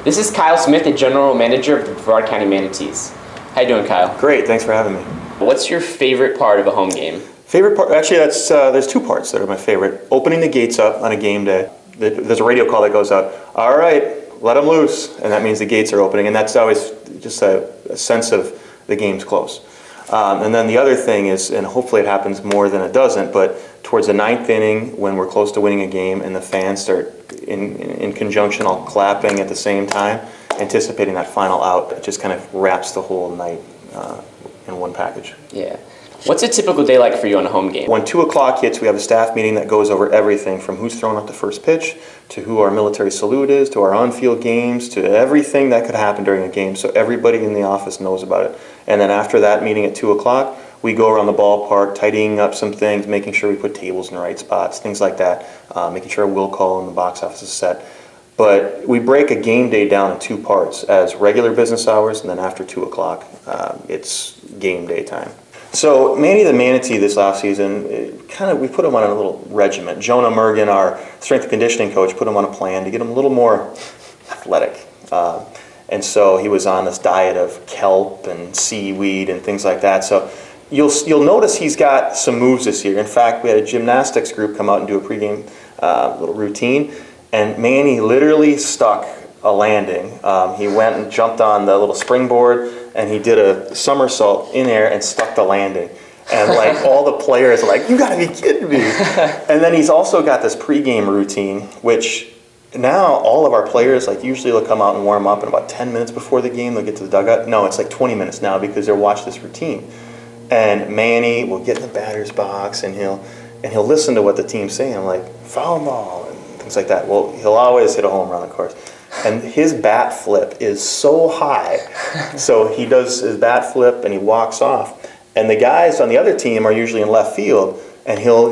This is Kyle Smith, the General Manager of the Brevard County Manatees. How you doing, Kyle? Great, thanks for having me. What's your favorite part of a home game? Favorite part? Actually, there's two parts that are my favorite. Opening the gates up on a game day. There's a radio call that goes out, all right, let them loose, and that means the gates are opening, and that's always just a sense of the game's close. And then the other thing is, and hopefully it happens more than it doesn't, but towards the ninth inning, when we're close to winning a game and the fans start in conjunction all clapping at the same time, anticipating that final out, it just kind of wraps the whole night in one package. Yeah. What's a typical day like for you on a home game? When 2 o'clock hits, we have a staff meeting that goes over everything from who's throwing up the first pitch, to who our military salute is, to our on-field games, to everything that could happen during a game, so everybody in the office knows about it. And then after that meeting at 2 o'clock, we go around the ballpark, tidying up some things, making sure we put tables in the right spots, things like that, making sure a will call in the box office is set. But we break a game day down in two parts, as regular business hours, and then after 2 o'clock, it's game day time. So Manny the Manatee this offseason, we put him on a little regiment. Jonah Mergen, our strength and conditioning coach, put him on a plan to get him a little more athletic. And so he was on this diet of kelp and seaweed and things like that. So you'll notice he's got some moves this year. In fact, we had a gymnastics group come out and do a pregame little routine, and Manny literally stuck a landing. He went and jumped on the little springboard, and he did a somersault in air and stuck the landing. And like all the players are like, you gotta be kidding me. And then he's also got this pregame routine, which now all of our players, like usually they'll come out and warm up, and about 10 minutes before the game they'll get to the dugout. No, it's like 20 minutes now because they'll watch this routine. And Manny will get in the batter's box and he'll listen to what the team's saying, like foul ball and things like that. Well, he'll always hit a home run, of course. And his bat flip is so high. So he does his bat flip and he walks off. And the guys on the other team are usually in left field, and he'll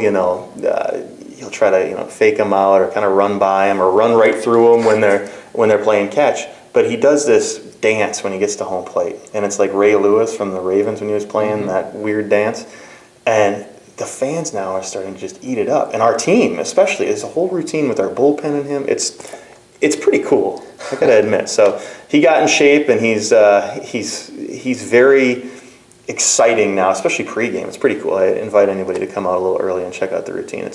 try to fake them out or kind of run by them or run right through them when they're playing catch. But he does this dance when he gets to home plate, and it's like Ray Lewis from the Ravens when he was playing that weird dance. And the fans now are starting to just eat it up, and our team especially is a whole routine with our bullpen and him. It's pretty cool, I gotta admit. So he got in shape, and he's very exciting now, especially pregame. It's pretty cool. I invite anybody to come out a little early and check out the routine.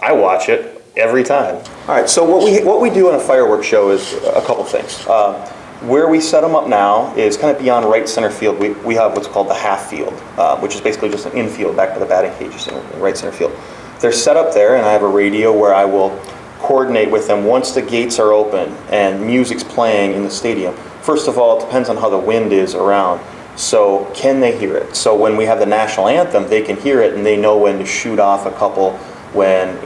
I watch it every time. All right, so what we do on a fireworks show is a couple things. Where we set them up now is kind of beyond right center field. We have what's called the half field, which is basically just an infield back to the batting cages in right center field. They're set up there, and I have a radio where I will coordinate with them once the gates are open and music's playing in the stadium. First of all, it depends on how the wind is around. So can they hear it? So when we have the national anthem, they can hear it, and they know when to shoot off a couple when,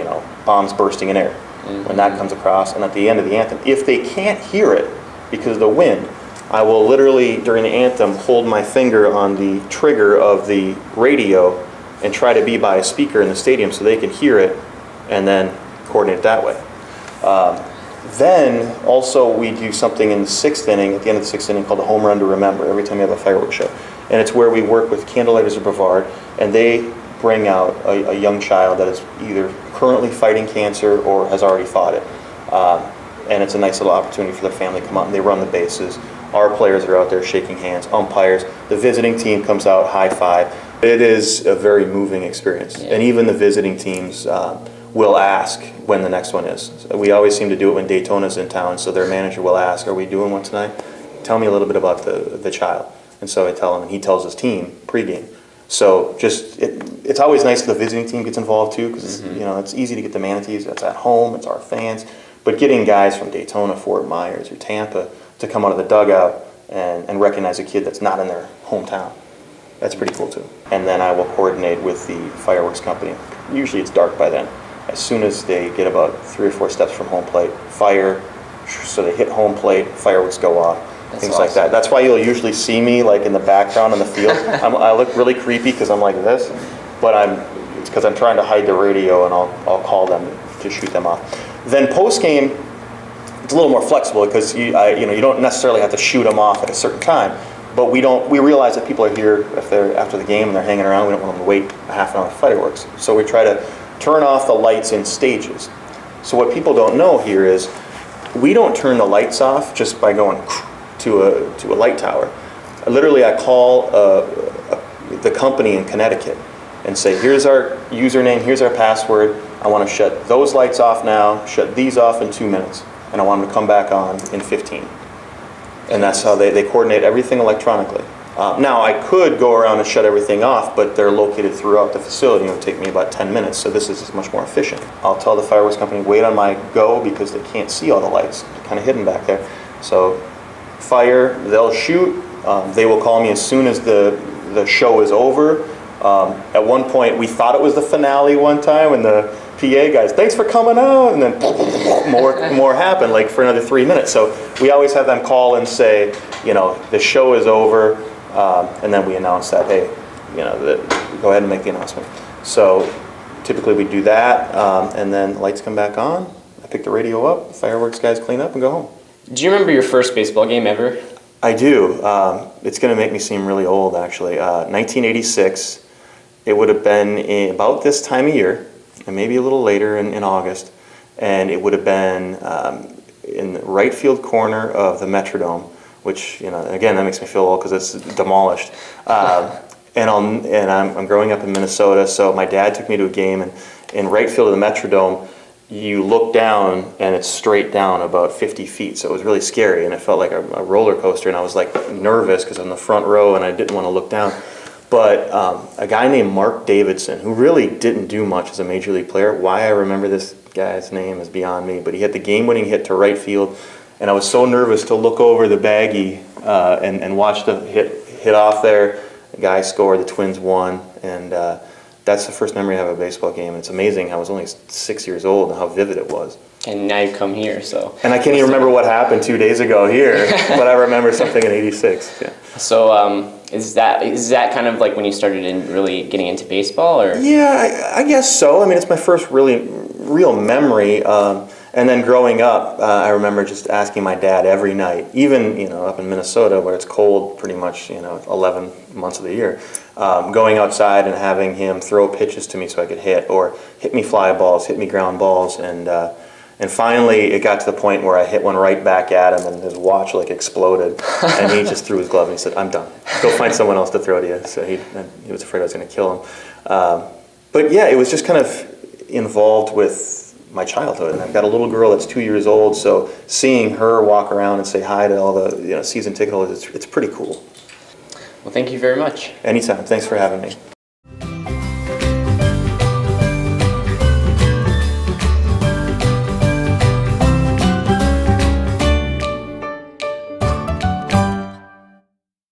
bombs bursting in air, when that comes across. And at the end of the anthem, if they can't hear it because of the wind, I will literally, during the anthem, hold my finger on the trigger of the radio and try to be by a speaker in the stadium so they can hear it, and then coordinate that way. Then also we do something in the sixth inning, at the end of the sixth inning, called the home run to remember, every time we have a fireworks show. And it's where we work with Candlelighters of Brevard, and they bring out a young child that is either currently fighting cancer or has already fought it. And it's a nice little opportunity for the family to come out, and they run the bases. Our players are out there shaking hands, umpires. The visiting team comes out, high five. It is a very moving experience. Yeah. And even the visiting teams will ask when the next one is. So we always seem to do it when Daytona's in town, so their manager will ask, are we doing one tonight? Tell me a little bit about the child. And so I tell him, and he tells his team pregame. So it's always nice if the visiting team gets involved too, because it's easy to get the Manatees. It's at home, it's our fans. But getting guys from Daytona, Fort Myers, or Tampa to come out of the dugout and recognize a kid that's not in their hometown, that's pretty cool too. And then I will coordinate with the fireworks company. Usually it's dark by then. As soon as they get about 3 or 4 steps from home plate, fire, so they hit home plate, fireworks go off, things like that. That's why you'll usually see me like in the background in the field. I look really creepy because I'm like this, but it's because I'm trying to hide the radio, and I'll call them to shoot them off. Then post game, it's a little more flexible because you don't necessarily have to shoot them off at a certain time. But we realize that people are here if they're after the game and they're hanging around. We don't want them to wait a half an hour for fireworks. So we try to turn off the lights in stages. So what people don't know here is we don't turn the lights off just by going to a light tower. Literally, I call the company in Connecticut and say, here's our username, here's our password. I want to shut those lights off now, shut these off in 2 minutes, and I want them to come back on in 15. And that's how they coordinate everything electronically. Now, I could go around and shut everything off, but they're located throughout the facility. It would take me about 10 minutes, so this is much more efficient. I'll tell the fireworks company, wait on my go, because they can't see all the lights. They're kind of hidden back there. So fire, they'll shoot. They will call me as soon as the show is over. At one point, we thought it was the finale one time, and the PA guys, thanks for coming out, and then more happened, like for another 3 minutes. So we always have them call and say, the show is over, and then we announce that, hey, go ahead and make the announcement. So typically we do that, and then lights come back on. I pick the radio up, the fireworks guys clean up and go home. Do you remember your first baseball game ever? I do. It's going to make me seem really old, actually. 1986. It would have been about this time of year, and maybe a little later in August, and it would have been in the right field corner of the Metrodome, which, again, that makes me feel old because it's demolished. And I'm growing up in Minnesota, so my dad took me to a game, and in right field of the Metrodome, you look down and it's straight down about 50 feet, so it was really scary, and it felt like a roller coaster, and I was like nervous because I'm in the front row and I didn't want to look down. But a guy named Mark Davidson, who really didn't do much as a major league player, why I remember this guy's name is beyond me, but he hit the game-winning hit to right field, and I was so nervous to look over the baggie and watch the hit off there. The guy scored, the Twins won, and that's the first memory I have of a baseball game. And it's amazing. I was only 6 years old and how vivid it was. And now you come here, so. And I can't even remember what happened 2 days ago here, but I remember something in '86. Yeah. So is that kind of like when you started really getting into baseball, or? Yeah, I guess so. I mean, it's my first real memory. And then growing up, I remember just asking my dad every night, even up in Minnesota where it's cold pretty much 11 months of the year, going outside and having him throw pitches to me so I could hit, or hit me fly balls, hit me ground balls, and finally it got to the point where I hit one right back at him and his watch exploded, and he just threw his glove and he said, "I'm done. Go find someone else to throw to you." So he was afraid I was going to kill him. But yeah, it was just kind of involved with my childhood, and I've got a little girl that's 2 years old, so seeing her walk around and say hi to all the season ticket holders, it's pretty cool. Well, thank you very much. Anytime. Thanks for having me.